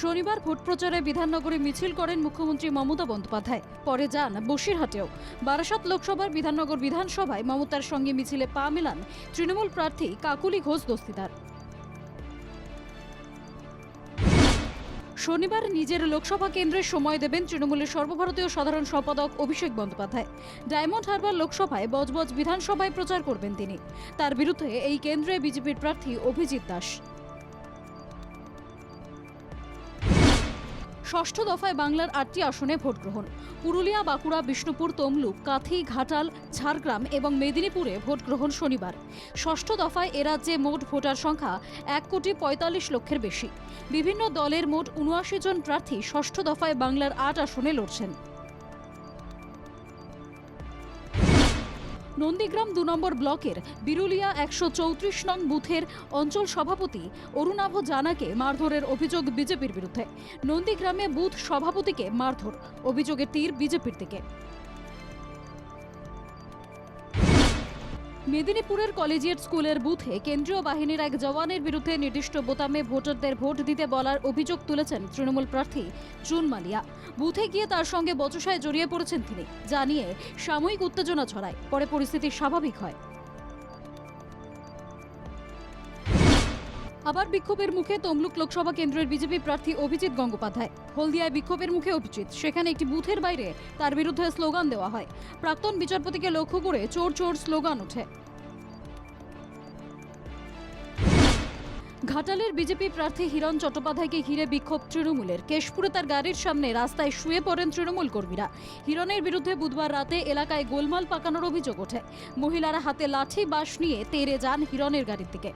শনিবার ভোট প্রচারে বিধাননগরে মিছিল করেন মুখ্যমন্ত্রী মমতা বন্দ্যোপাধ্যায়। পরে যান বসিরহাটেও। বারাসাত লোকসভার বিধাননগর বিধানসভায় মমতার সঙ্গে মিছিলে পা মেলান তৃণমূল প্রার্থী কাকুলি ঘোষ দস্তিদার। শনিবার নিজের লোকসভা কেন্দ্রে সময় দেবেন তৃণমূলের সর্বভারতীয় সাধারণ সম্পাদক অভিষেক বন্দ্যোপাধ্যায়। ডায়মন্ড হারবার লোকসভায় বজবজ বিধানসভায় প্রচার করবেন তিনি। তার বিরুদ্ধে এই কেন্দ্রে বিজেপির প্রার্থী অভিজিৎ দাস। ষষ্ঠ দফায় বাংলার 8টি আসনে ভোট গ্রহণ। পুরুলিয়া, বাঁকুড়া, বিষ্ণুপুর, তমলুক, কাথি, ঘাটাল, ঝাড়গ্রাম এবং মেদিনীপুরে ভোট গ্রহণ শনিবার। ষষ্ঠ দফায় এ রাজ্যে মোট ভোটার সংখ্যা 1,45,00,000-এর বেশি। বিভিন্ন দলের মোট 79 জন প্রার্থী ষষ্ঠ দফায় বাংলার 8 আসনে লড়ছেন। নন্দীগ্রাম 2 নম্বর ব্লকের বিরুলিয়া 134 নং বুথের অঞ্চল সভাপতি অরুণাভ জানাকে মারধরের অভিযোগ বিজেপির বিরুদ্ধে। নন্দীগ্রামে বুথ সভাপতিকে মারধর, অভিযোগের তীর বিজেপির দিকে। মেদিনীপুরের কলেজিয়েট স্কুলের বুথে কেন্দ্রীয় বাহিনীর এক জওয়ানের বিরুদ্ধে নির্দিষ্ট বোতামে ভোটারদের ভোট দিতে বলার অভিযোগ তুলেছেন তৃণমূল প্রার্থী জুন মালিয়া। বুথে গিয়ে তার সঙ্গে বচসায় জড়িয়ে পড়েছেন তিনি, যা নিয়ে সাময়িক উত্তেজনা ছড়ায়। পরে পরিস্থিতি স্বাভাবিক হয়। আবার বিক্ষোভের মুখে তমলুক লোকসভা কেন্দ্রের বিজেপি প্রার্থী অভিজিৎ গঙ্গোপাধ্যায়। হলদিয়ায় বিক্ষোভের মুখে অভিজিৎ, সেখানে একটি বুথের বাইরে তার বিরুদ্ধে স্লোগান দেওয়া হয়। প্রাক্তন বিচারপতিকে লক্ষ্য করে চোর চোর স্লোগান ওঠে। ঘাটালের বিজেপি প্রার্থী হিরণ চট্টোপাধ্যায়কে ঘিরে বিক্ষোভ তৃণমূলের। কেশপুরে তার গাড়ির সামনে রাস্তায় শুয়ে পড়েন তৃণমূল কর্মীরা। হিরণের বিরুদ্ধে বুধবার রাতে এলাকায় গোলমাল পাকানোর অভিযোগ ওঠে। মহিলারা হাতে লাঠি বাঁশ নিয়ে তেড়ে যান হিরণের গাড়ির দিকে।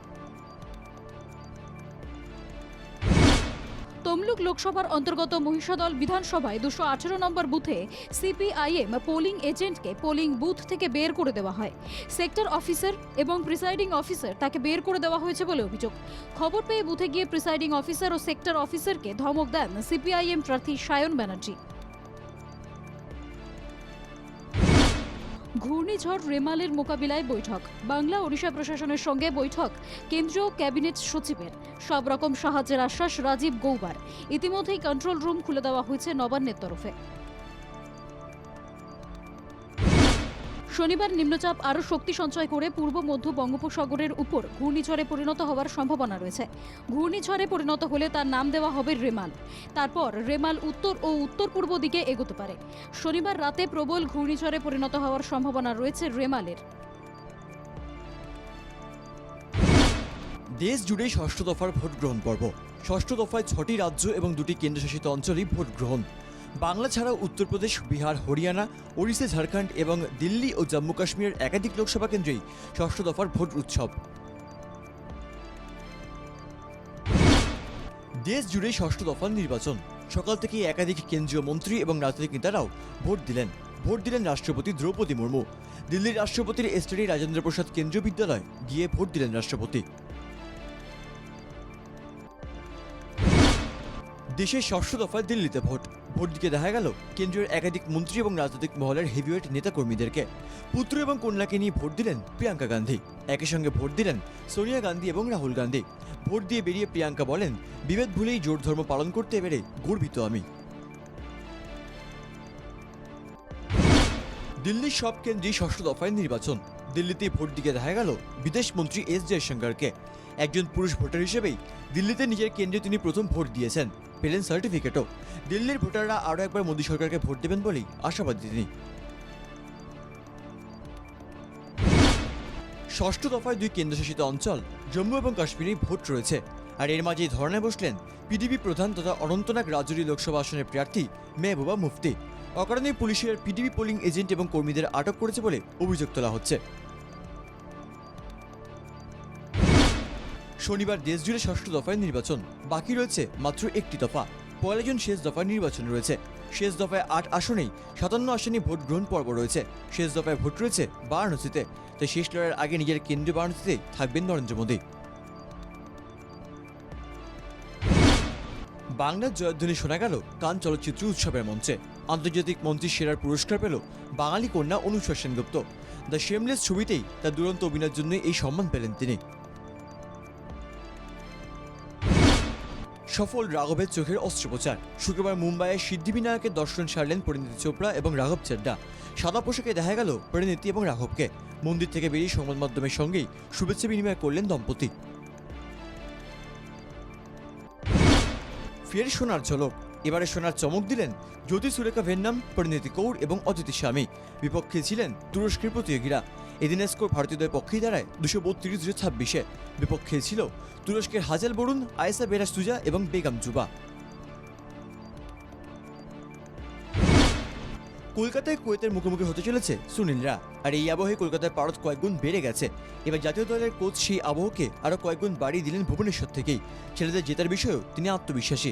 তমলুক লোকসভার অন্তর্গত মহিষাদল বিধানসভায় 218 নম্বর বুথে সিপিআইএম পোলিং এজেন্টকে পোলিং বুথ থেকে বের করে দেওয়া হয়। সেক্টর অফিসার এবং প্রিসাইডিং অফিসার তাকে বের করে দেওয়া হয়েছে বলে অভিযোগ। খবর পেয়ে বুথে গিয়ে প্রিসাইডিং অফিসার ও সেক্টর অফিসারকে ধমক দেন সিপিআইএম প্রার্থী সায়ন ব্যানার্জি। ঘূর্ণিঝড় রেমালের মোকাবিলায় বৈঠক। বাংলা ওড়িশা প্রশাসনের সঙ্গে বৈঠক কেন্দ্রীয় ক্যাবিনেট সচিবের। সব রকম সাহায্যের আশ্বাস রাজীব গৌবার। ইতিমধ্যেই কন্ট্রোল রুম খুলে দেওয়া হয়েছে নবান্নের তরফে। শনিবার নিম্নচাপ আরও শক্তি সঞ্চয় করে পূর্ব মধ্য বঙ্গোপসাগরের উপর ঘূর্ণিঝড়ে পরিণত হওয়ার সম্ভাবনা রয়েছে। ঘূর্ণিঝড়ে পরিণত হলে তার নাম দেওয়া হবে রেমাল। তারপর রেমাল উত্তর ও উত্তর পূর্ব দিকে এগোতে পারে। শনিবার রাতে প্রবল ঘূর্ণিঝড়ে পরিণত হওয়ার সম্ভাবনা রয়েছে রেমালের। দেশ জুড়ে ষষ্ঠ দফার ভোট গ্রহণ পর্ব। ষষ্ঠ দফায় 6টি রাজ্য এবং 2টি কেন্দ্রশাসিত অঞ্চলে ভোট গ্রহণ। বাংলা ছাড়াও উত্তরপ্রদেশ, বিহার, হরিয়ানা, ওড়িশা, ঝাড়খণ্ড এবং দিল্লি ও জম্মু কাশ্মীরের একাধিক লোকসভা কেন্দ্রেই ষষ্ঠ দফার ভোট উৎসব। দেশ জুড়ে ষষ্ঠ দফার নির্বাচন। সকাল থেকেই একাধিক কেন্দ্রীয় মন্ত্রী এবং রাজনৈতিক নেতারাও ভোট দিলেন রাষ্ট্রপতি দ্রৌপদী মুর্মু। দিল্লির রাষ্ট্রপতির এস্টেটে রাজেন্দ্র প্রসাদ কেন্দ্রীয় বিদ্যালয় গিয়ে ভোট দিলেন রাষ্ট্রপতি। দেশের ষষ্ঠ দফায় দিল্লিতে ভোট দিতে দেখা গেল কেন্দ্রীয় একাধিক মন্ত্রী এবং রাজনৈতিক মহলের হেভিওয়েট নেতাকর্মীদেরকে। পুত্র এবং কন্যাকে নিয়ে ভোট দিলেন প্রিয়াঙ্কা গান্ধী। একই সঙ্গে ভোট দিলেন সোনিয়া গান্ধী এবং রাহুল গান্ধী। ভোট দিয়ে বেরিয়ে প্রিয়াঙ্কা বলেন, বিভেদ ভুলেই জোট ধর্ম পালন করতে পেরে গর্বিত আমি। দিল্লির সব কেন্দ্রেই ষষ্ঠ দফায় নির্বাচন। দিল্লিতে ভোট দিতে দেখা গেল বিদেশ মন্ত্রী এস জয়শঙ্করকে। একজন পুরুষ ভোটার হিসেবেই দিল্লিতে নিজের কেন্দ্রে তিনি প্রথম ভোট দিয়েছেন, পেলেন সার্টিফিকেটও। দিল্লির ভোটাররা আরও একবার মোদী সরকারকে ভোট দেবেন বলেই আশাবাদী তিনি। ষষ্ঠ দফায় 2 কেন্দ্রশাসিত অঞ্চল জম্মু এবং কাশ্মীরে ভোট রয়েছে। আর এর মাঝেই ধর্নায় বসলেন পিডিপি প্রধান তথা অনন্তনাগ রাজৌরি লোকসভা আসনের প্রার্থী মেহবুবা মুফতি। অকারণে পুলিশের পিডিপি পোলিং এজেন্ট এবং কর্মীদের আটক করেছে বলে অভিযোগ তোলা হচ্ছে। শনিবার দেশ জুড়ে ষষ্ঠ দফায় নির্বাচন। বাকি রয়েছে মাত্র একটি দফা। 1 জুন শেষ দফায় নির্বাচন রয়েছে। শেষ দফায় 8 আসনেই 57 আসনে ভোট গ্রহণ পর্ব রয়েছে। শেষ দফায় ভোট রয়েছে বারাণসীতে। তাই শেষ লড়াইয়ের আগে নিজের কেন্দ্রীয় বারাণসীতে থাকবেন নরেন্দ্র মোদী। বাংলার জয়ধ্বনি শোনা গেল কান চলচ্চিত্র উৎসবের মঞ্চে। আন্তর্জাতিক মঞ্চে সেরার পুরস্কার পেল বাঙালি কন্যা অনুষ্কা সেনগুপ্ত। দ্য শেমলেস ছবিতেই তার দুরন্ত অভিনয়ের জন্য এই সম্মান পেলেন তিনি। সফল রাঘবের চোখের অস্ত্রোপচার। শুক্রবার মুম্বাইয়ে সিদ্ধিবিনায়কের দর্শন সারলেন পরিণীতি চোপড়া এবং রাঘব চেড্ডা। সাদা পোশাকে দেখা গেল পরিণীতি এবং রাঘবকে। মন্দির থেকে বেরিয়ে সংবাদ মাধ্যমের সঙ্গেই শুভেচ্ছা বিনিময় করলেন দম্পতি। ফের সোনার ঝলক। এবারে সোনার চমক দিলেন জ্যোতি সুরেখা ভেন্নাম, পরিণীতি কৌর এবং অদিতি স্বামী। বিপক্ষে ছিলেন তুরস্কের প্রতিযোগীরা। এদিনের স্কোর ভারতীয়দের পক্ষেই দাঁড়ায় 232-26। বিপক্ষে ছিল তুরস্কের হাজাল বরুণ, আয়েসা বেরাসতুজা এবং বেগম জুবা। কলকাতায় কুয়েতের মুখোমুখি হতে চলেছে সুনীলরা। আর এই আবহে কলকাতার পারদ কয়েকগুণ বেড়ে গেছে। এবার জাতীয় দলের কোচ সেই আবহকে আরও কয়েকগুণ বাড়িয়ে দিলেন ভুবনেশ্বর থেকেই। ছেলেদের জেতার বিষয়েও তিনি আত্মবিশ্বাসী।